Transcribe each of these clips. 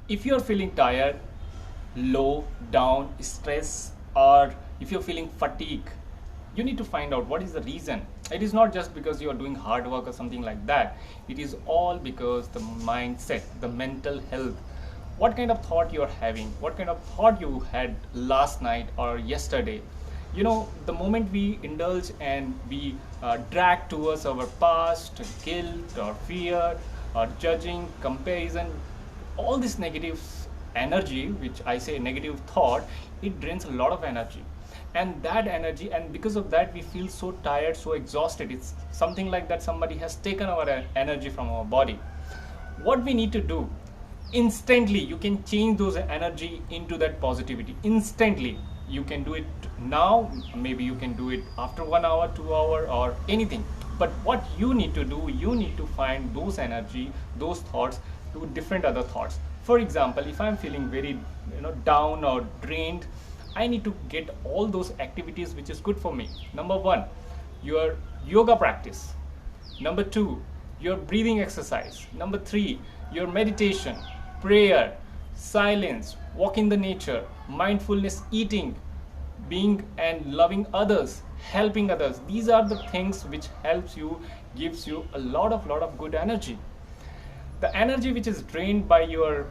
If you're feeling tired, low, down, stress, or if you're feeling fatigue, you need to find out what is the reason. It is not just because you are doing hard work or something like that. It is all because the mindset, the mental health, what kind of thought you are having, what kind of thought you had last night or yesterday. The moment we indulge and we drag towards our past, guilt or fear or judging, comparison, all this negative energy, which I say negative thought, it drains a lot of energy. And that energy, and because of that, we feel so tired, so exhausted. It's something like that somebody has taken our energy from our body. What we need to do, instantly you can change those energy into that positivity. Instantly you can do it now, maybe you can do it after 1 hour, 2 hour, or anything. But what you need to do, you need to find those energy, those thoughts to different other thoughts. For example, if I'm feeling very down or drained, I need to get all those activities which is good for me. Number one, your yoga practice. Number two, your breathing exercise. Number three, your meditation, prayer, silence, walk in the nature, mindfulness eating, being and loving others, helping others. These are the things which helps you, gives you a lot of good energy. The energy which is drained by your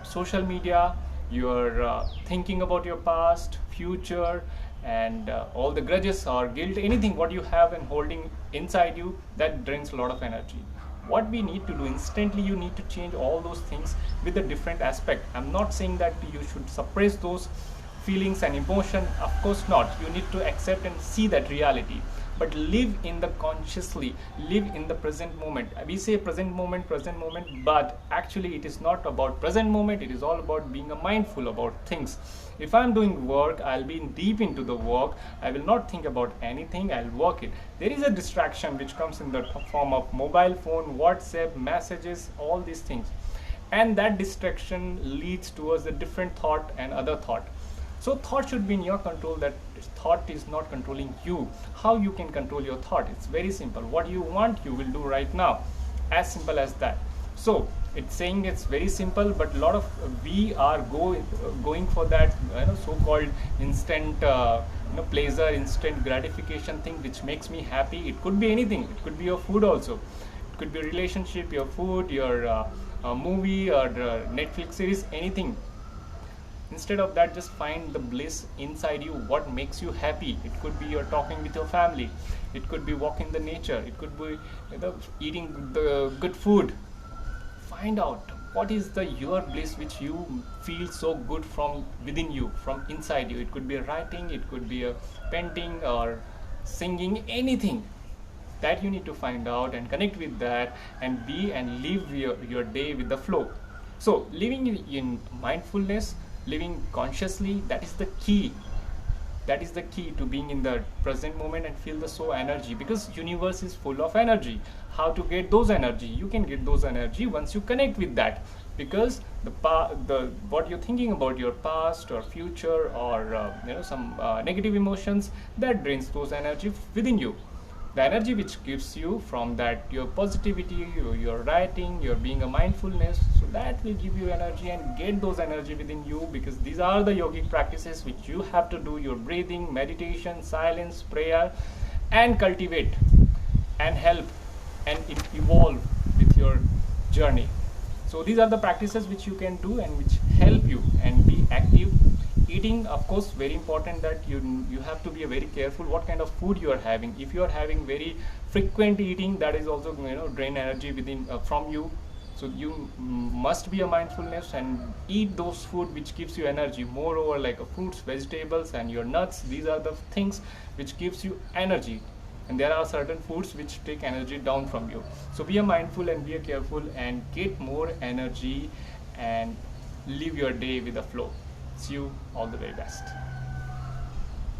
social media, your thinking about your past, future, and all the grudges or guilt, anything what you have and holding inside you, that drains a lot of energy. What we need to do instantly, you need to change all those things with a different aspect. I'm not saying that you should suppress those feelings and emotion, of course not. You need to accept and see that reality, but live in the consciously, live in the present moment. We say present moment, but actually it is not about present moment. It is all about being mindful about things. If I'm doing work, I'll be deep into the work. I will not think about anything, I'll work it. There is a distraction which comes in the form of mobile phone, WhatsApp, messages, all these things, and that distraction leads towards a different thought and other thought. So thought should be in your control. That thought is not controlling you. How you can control your thought? It's very simple. What you want, you will do right now. As simple as that. So it's saying it's very simple, but a lot of we are going for that so-called instant pleasure, instant gratification thing, which makes me happy. It could be anything. It could be your food also. It could be a relationship, your food, your movie or Netflix series, anything. Instead of that, just find the bliss inside you. What makes you happy? It could be you're talking with your family, it could be walking the nature, it could be eating the good food. Find out what is the your bliss which you feel so good from within you, from inside you. It could be a writing, it could be a painting or singing, anything. That you need to find out and connect with that, and be and live your day with the flow. So living in mindfulness, living consciously, that is the key. That is the key to being in the present moment and feel the so energy, because universe is full of energy. How to get those energy? You can get those energy once you connect with that, because the what you're thinking about your past or future or some negative emotions, that drains those energy within you. The energy which gives you from that, your positivity, your writing, your being a mindfulness, so that will give you energy, and get those energy within you, because these are the yogic practices which you have to do. Your breathing, meditation, silence, prayer, and cultivate and help and evolve with your journey. So these are the practices which you can do and which help you and be active. Eating, of course, very important, that you have to be very careful what kind of food you are having. If you are having very frequent eating, that is also drain energy within from you. So you must be a mindfulness and eat those food which gives you energy. Moreover, like fruits, vegetables, and your nuts, these are the things which gives you energy. And there are certain foods which take energy down from you. So be a mindful and be a careful and get more energy and live your day with a flow. See you, all the very best.